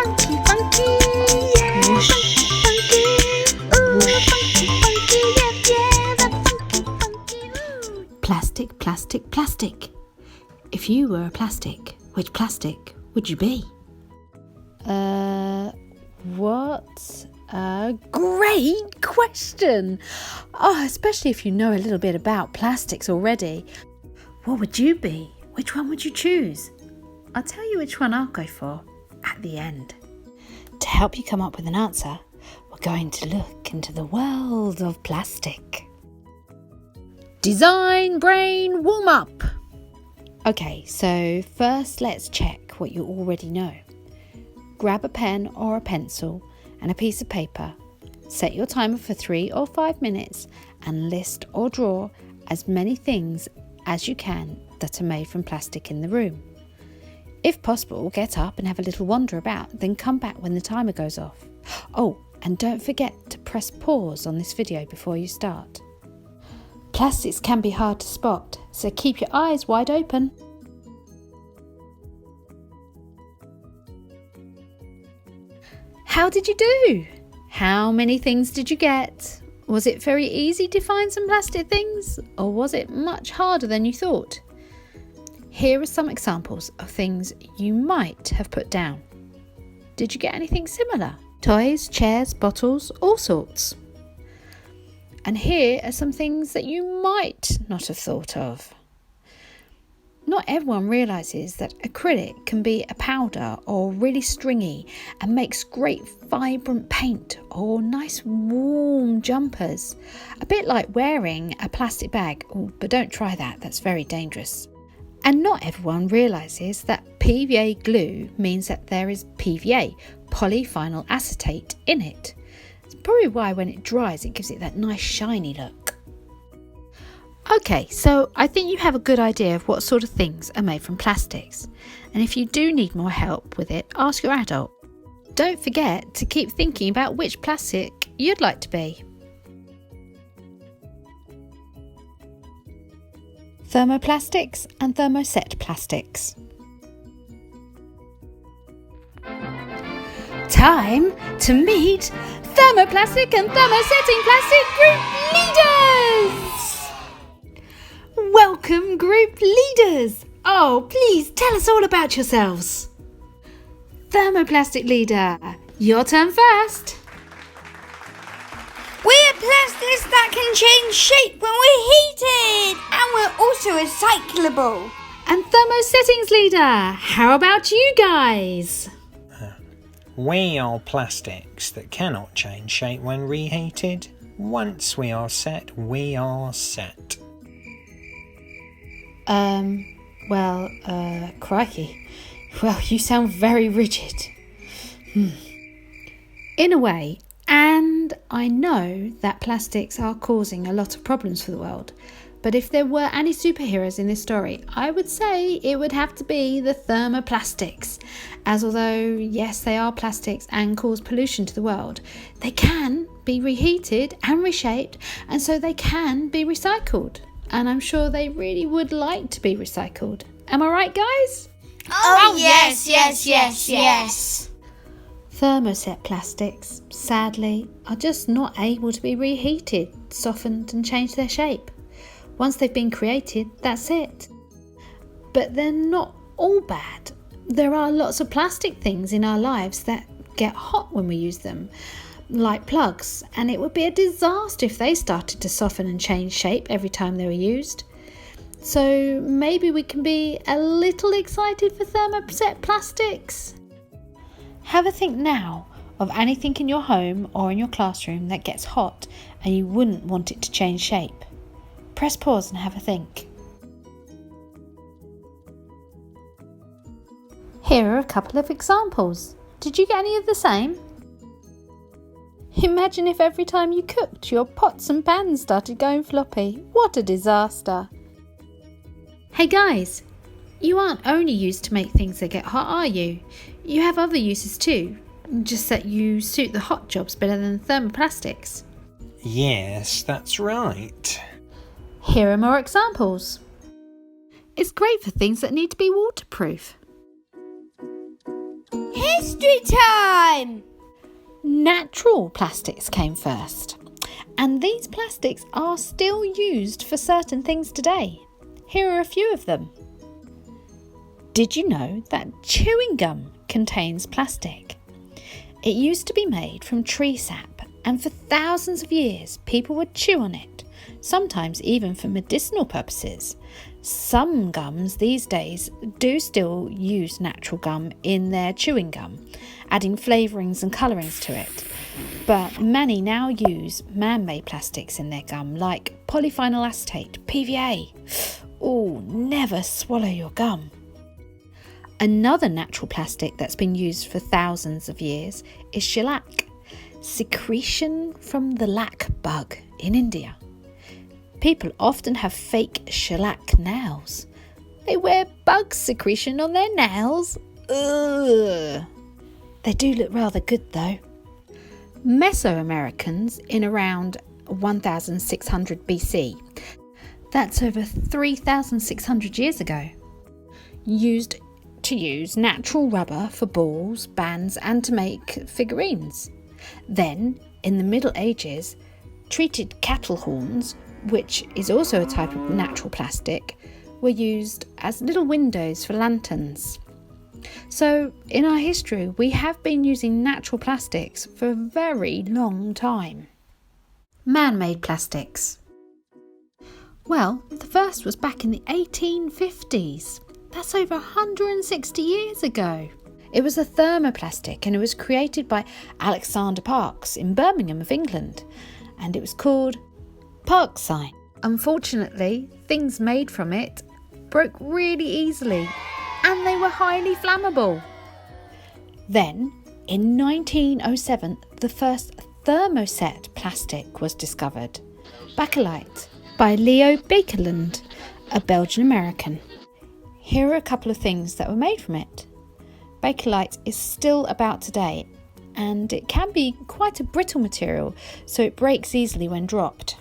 funky, funky, yeah. Whoosh. Funky, ooh, funky, funky, yeah, that's funky, funky, ooh. Plastic, plastic, plastic. If you were a plastic, which plastic would you be? What a great question. Oh, especially if you know a little bit about plastics already. What would you be? Which one would you choose? I'll tell you which one I'll go for at the end. To help you come up with an answer, we're going to look into the world of plastic. Design brain warm up. Okay, so first let's check what you already know. Grab a pen or a pencil and a piece of paper. Set your timer for 3 or 5 minutes and list or draw as many things as you can that are made from plastic in the room. If possible, get up and have a little wander about, then come back when the timer goes off. Oh, and don't forget to press pause on this video before you start. Plastics can be hard to spot, so keep your eyes wide open. How did you do? How many things did you get? Was it very easy to find some plastic things, or was it much harder than you thought? Here are some examples of things you might have put down. Did you get anything similar? Toys, chairs, bottles, all sorts. And here are some things that you might not have thought of. Not everyone realises that acrylic can be a powder or really stringy and makes great vibrant paint or nice warm jumpers. A bit like wearing a plastic bag, but don't try that, that's very dangerous. And not everyone realises that PVA glue means that there is PVA, polyvinyl acetate, in it. It's probably why when it dries it gives it that nice shiny look. Okay, so I think you have a good idea of what sort of things are made from plastics. And if you do need more help with it, ask your adult. Don't forget to keep thinking about which plastic you'd like to be. Thermoplastics and Thermoset plastics. Time to meet Thermoplastic and Thermosetting plastic group leaders! Welcome, group leaders! Oh, please tell us all about yourselves. Thermoplastic leader, your turn first. We're plastics that can change shape when we're heated, and we're also recyclable. And Thermosettings leader, how about you guys? We are plastics that cannot change shape when reheated. Once we are set, we are set. Crikey. Well, you sound very rigid. In a way, and I know that plastics are causing a lot of problems for the world, but if there were any superheroes in this story, I would say it would have to be the Thermoplastics, as although, yes, they are plastics and cause pollution to the world, they can be reheated and reshaped, and so they can be recycled. And I'm sure they really would like to be recycled. Am I right, guys? Oh, yes. Thermoset plastics, sadly, are just not able to be reheated, softened and change their shape. Once they've been created, that's it. But they're not all bad. There are lots of plastic things in our lives that get hot when we use them, like plugs, and it would be a disaster if they started to soften and change shape every time they were used. So maybe we can be a little excited for Thermoset plastics. Have a think now of anything in your home or in your classroom that gets hot and you wouldn't want it to change shape. Press pause and have a think. Here are a couple of examples. Did you get any of the same? Imagine if every time you cooked, your pots and pans started going floppy. What a disaster. Hey guys, you aren't only used to make things that get hot, are you? You have other uses too, just that you suit the hot jobs better than thermoplastics. Yes, that's right. Here are more examples. It's great for things that need to be waterproof. History time! Natural plastics came first, and these plastics are still used for certain things today. Here are a few of them. Did you know that chewing gum contains plastic? It used to be made from tree sap, and for thousands of years people would chew on it, sometimes even for medicinal purposes. Some gums these days do still use natural gum in their chewing gum, adding flavourings and colourings to it. But many now use man-made plastics in their gum, like polyphenol acetate, PVA. Oh, never swallow your gum. Another natural plastic that's been used for thousands of years is shellac, secretion from the lac bug in India. People often have fake shellac nails. They wear bug secretion on their nails. Ugh. They do look rather good though. Mesoamericans in around 1600 BC, that's over 3,600 years ago, used to use natural rubber for balls, bands and to make figurines. Then, in the Middle Ages, treated cattle horns, which is also a type of natural plastic, were used as little windows for lanterns. So, in our history, we have been using natural plastics for a very long time. Man-made plastics. Well, the first was back in the 1850s. That's over 160 years ago. It was a thermoplastic and it was created by Alexander Parkes in Birmingham of England, and it was called Parksine. Unfortunately, things made from it broke really easily and they were highly flammable. Then, in 1907, the first Thermoset plastic was discovered, Bakelite, by Leo Bakelite, a Belgian American. Here are a couple of things that were made from it. Bakelite is still about today, and it can be quite a brittle material, so it breaks easily when dropped.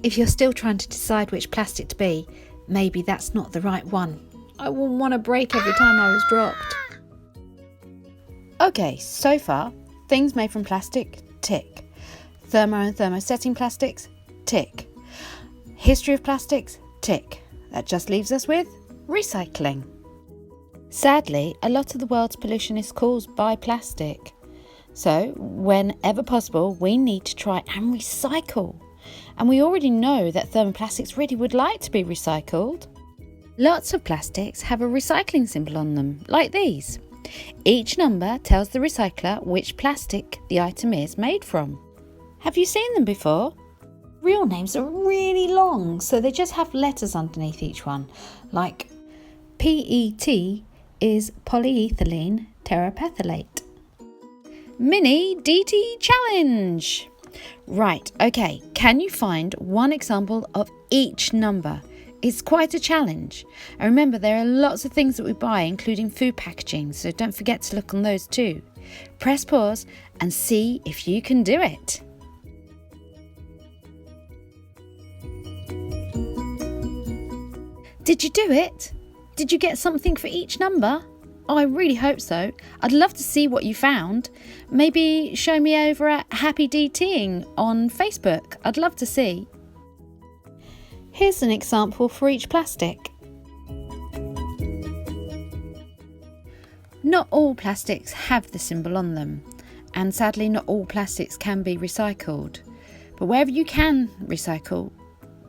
If you're still trying to decide which plastic to be, maybe that's not the right one. I wouldn't want to break every time I was dropped. Okay, so far, things made from plastic, tick. Thermo and thermosetting plastics, tick. History of plastics, tick. That just leaves us with recycling. Sadly, a lot of the world's pollution is caused by plastic. So, whenever possible, we need to try and recycle. And we already know that thermoplastics really would like to be recycled. Lots of plastics have a recycling symbol on them, like these. Each number tells the recycler which plastic the item is made from. Have you seen them before? Real names are really long, so they just have letters underneath each one, like PET is polyethylene terephthalate. Mini DT challenge! Right, okay, can you find one example of each number? It's quite a challenge. And remember, there are lots of things that we buy, including food packaging, so don't forget to look on those too. Press pause and see if you can do it. Did you do it? Did you get something for each number? Oh, I really hope so. I'd love to see what you found. Maybe show me over at Happy DTing on Facebook. I'd love to see. Here's an example for each plastic. Not all plastics have the symbol on them, and sadly not all plastics can be recycled. But wherever you can recycle,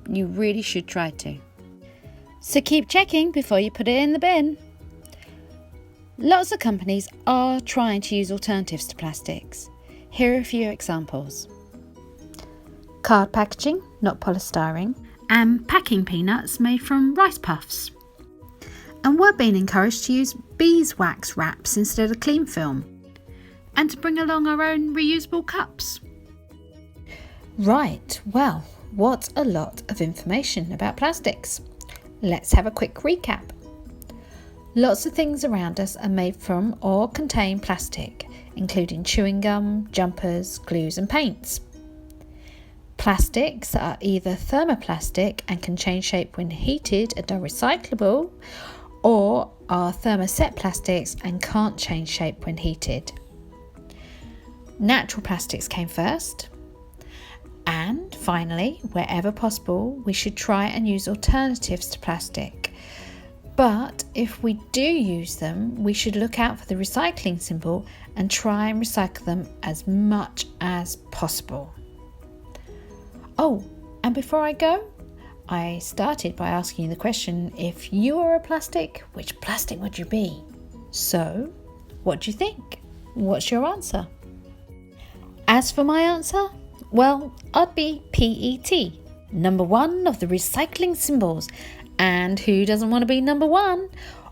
you really should try to. So keep checking before you put it in the bin. Lots of companies are trying to use alternatives to plastics. Here are a few examples. Card packaging, not polystyrene, and packing peanuts made from rice puffs. And we're being encouraged to use beeswax wraps instead of cling film, and to bring along our own reusable cups. Right, well, what a lot of information about plastics. Let's have a quick recap. Lots of things around us are made from or contain plastic, including chewing gum, jumpers, glues and paints. Plastics are either thermoplastic and can change shape when heated and are recyclable, or are thermoset plastics and can't change shape when heated. Natural plastics came first. And finally, wherever possible, we should try and use alternatives to plastic. But if we do use them, we should look out for the recycling symbol and try and recycle them as much as possible. Oh, and before I go, I started by asking you the question, if you were a plastic, which plastic would you be? So, what do you think? What's your answer? As for my answer, well, I'd be PET, number one of the recycling symbols. And who doesn't want to be number one?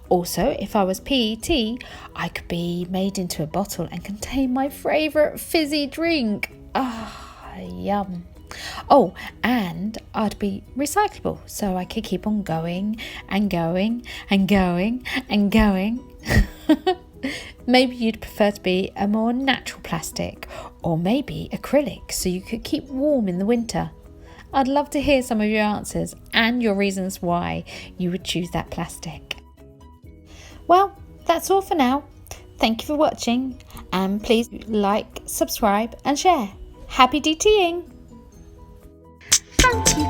Also, if I was PET, I could be made into a bottle and contain my favourite fizzy drink. Ah, yum. Oh, and I'd be recyclable, so I could keep on going and going and going and going. Maybe you'd prefer to be a more natural plastic, or maybe acrylic, so you could keep warm in the winter. I'd love to hear some of your answers and your reasons why you would choose that plastic. Well, that's all for now. Thank you for watching, and please like, subscribe and share. Happy DTing! Funky